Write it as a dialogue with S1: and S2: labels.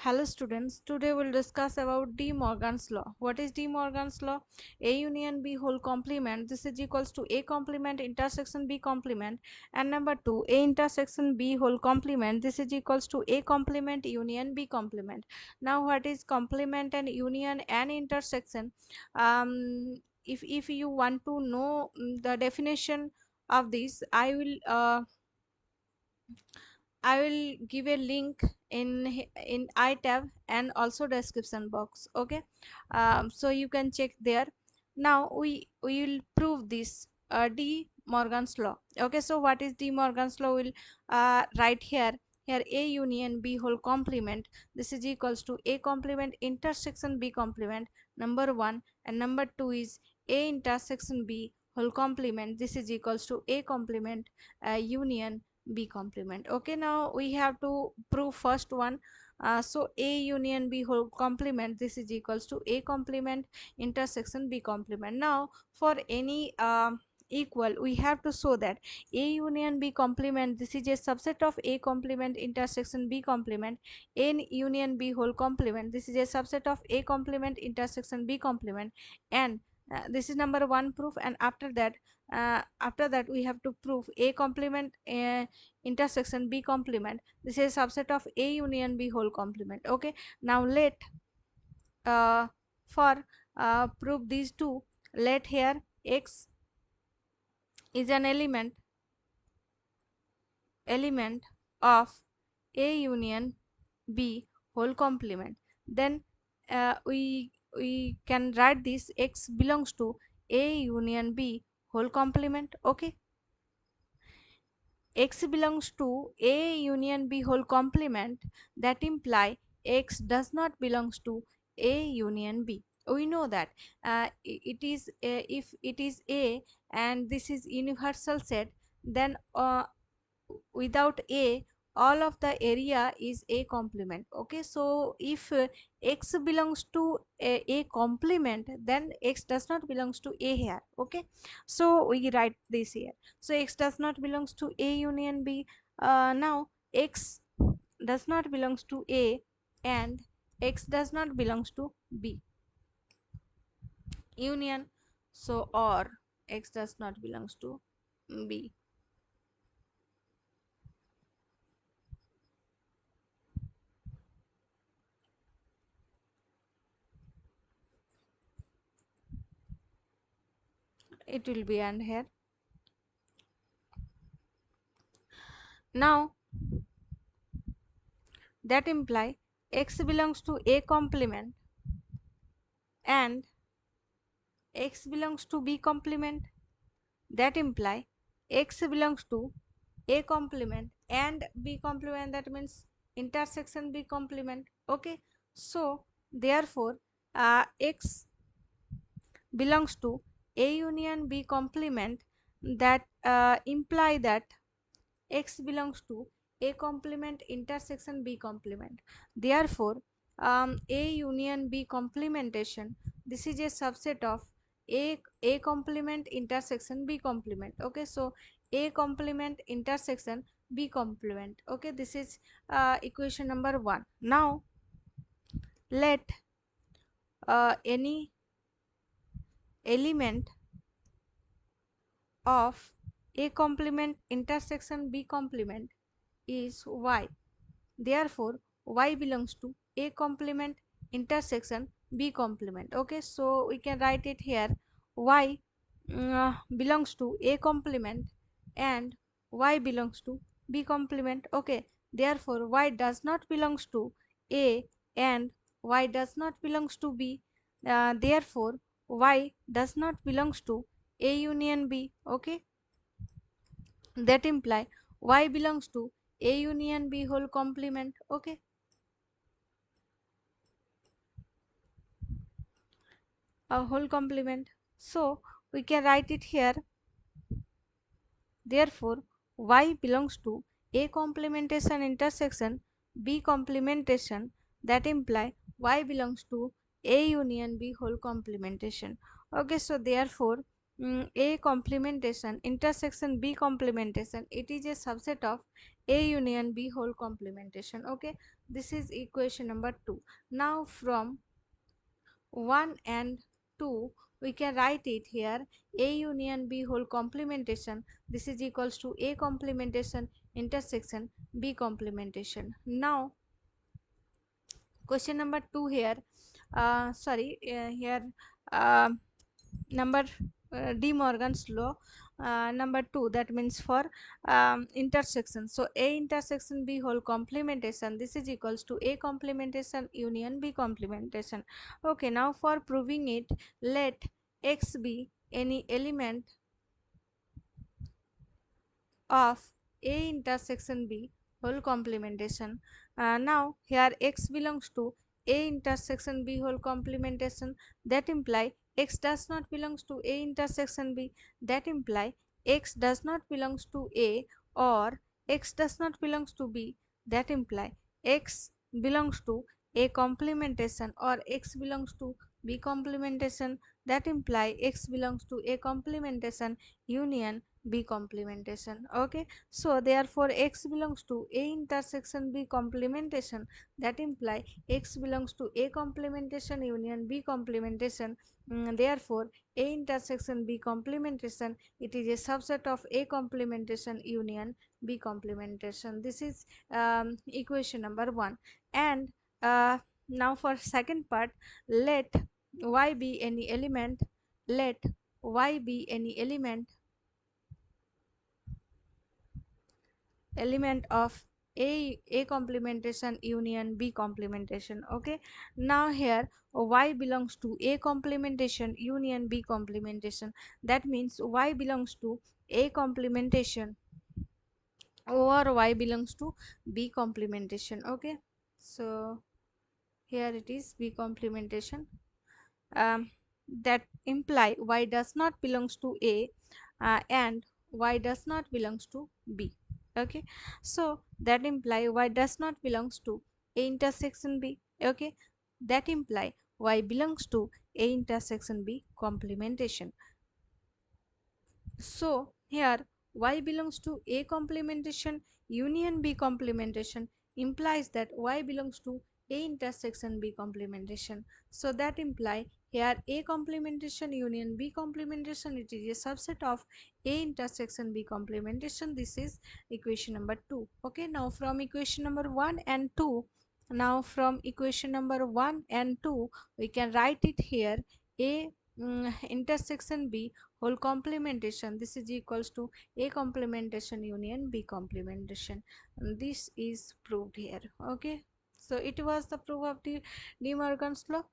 S1: Hello students, today we'll discuss about De Morgan's law. What is De Morgan's law? A union B whole complement, this is equals to A complement intersection B complement, and number 2 A intersection B whole complement, this is equals to A complement union B complement. Now what is complement and union and intersection? If you want to know the definition of this, I will give a link in I tab and also description box. Okay, so you can check there. Now we will prove this De Morgan's law. Okay, so what is De Morgan's law? Will write here A union B whole complement. This is equals to A complement intersection B complement. Number one, and number two is A intersection B whole complement. This is equals to A complement union B complement. Okay, now we have to prove first one. So A union B whole complement, this is equals to A complement intersection B complement. Now for any equal, we have to show that A union B complement, this is a subset of A complement intersection B complement. A union B whole complement, this is a subset of A complement intersection B complement. And this is number one proof. And after that we have to prove A complement intersection B complement, this is a subset of A union B whole complement. Okay, now let uh, for prove these two, let here X is an element of A union B whole complement. Then we can write this X belongs to A union B whole complement. Okay, X belongs to A union B whole complement, that imply X does not belongs to A union B. We know that it is if it is A and this is universal set, then without A all of the area is A complement. Okay, so if X belongs to A complement, then X does not belongs to A here. Okay, so we write this here. So X does not belongs to A union B. Now X does not belongs to A and X does not belongs to B union. So or X does not belongs to B. It will be and here. Now that imply X belongs to A complement and X belongs to B complement. That imply X belongs to A complement and B complement, that means intersection B complement. Okay, so therefore X belongs to A union B complement, that imply that X belongs to A complement intersection B complement. Therefore, A union B complementation, this is a subset of A complement intersection B complement. Okay, so A complement intersection B complement. Okay, this is equation number one. Now let any element of A complement intersection B complement is Y. Therefore, Y belongs to A complement intersection B complement. Okay, so we can write it here. Y belongs to A complement and Y belongs to B complement. Okay, therefore Y does not belongs to A and Y does not belongs to B. Therefore, Y does not belongs to A union B. Okay, that imply Y belongs to A union B whole complement. Okay, a whole complement. So we can write it here. Therefore, Y belongs to A complementation intersection B complementation, that imply Y belongs to A union B whole complementation. Okay, so therefore A complementation intersection B complementation, it is a subset of A union B whole complementation. Okay, this is equation number 2. Now from 1 and 2 we can write it here: A union B whole complementation, this is equals to A complementation intersection B complementation. Now question number 2 here, here uh, number De Morgan's law, number 2, that means for intersection. So A intersection B whole complementation, this is equals to A complementation union B complementation. Okay, now for proving it, let X be any element of A intersection B whole complementation. Now here X belongs to A intersection B whole complementation, that imply X does not belongs to A intersection B, that imply X does not belongs to A, or X does not belongs to B, that imply X belongs to A complementation, or X belongs to B complementation, that imply X belongs to A complementation union B complementation. Okay, so therefore X belongs to A intersection B complementation, that imply X belongs to A complementation union B complementation. Therefore A intersection B complementation, it is a subset of A complementation union B complementation. This is equation number 1. And now for second part, let Y be any element, let Y be any element of A complementation union B complementation. Okay, now here Y belongs to A complementation union B complementation, that means Y belongs to A complementation or Y belongs to B complementation. Okay, so here it is B complementation, um, that imply Y does not belongs to A, and Y does not belongs to B. Okay, so that imply Y does not belongs to A intersection B. Okay, that imply Y belongs to A intersection B complementation. So here Y belongs to A complementation union B complementation implies that Y belongs to A intersection B complementation. So that imply here A complementation union B complementation, it is a subset of A intersection B complementation. This is equation number 2. Okay, now from equation number 1 and 2, now from equation number 1 and 2 we can write it here: A intersection B whole complementation, this is equals to A complementation union B complementation. And this is proved here. Okay, so it was the proof of the De Morgan's law.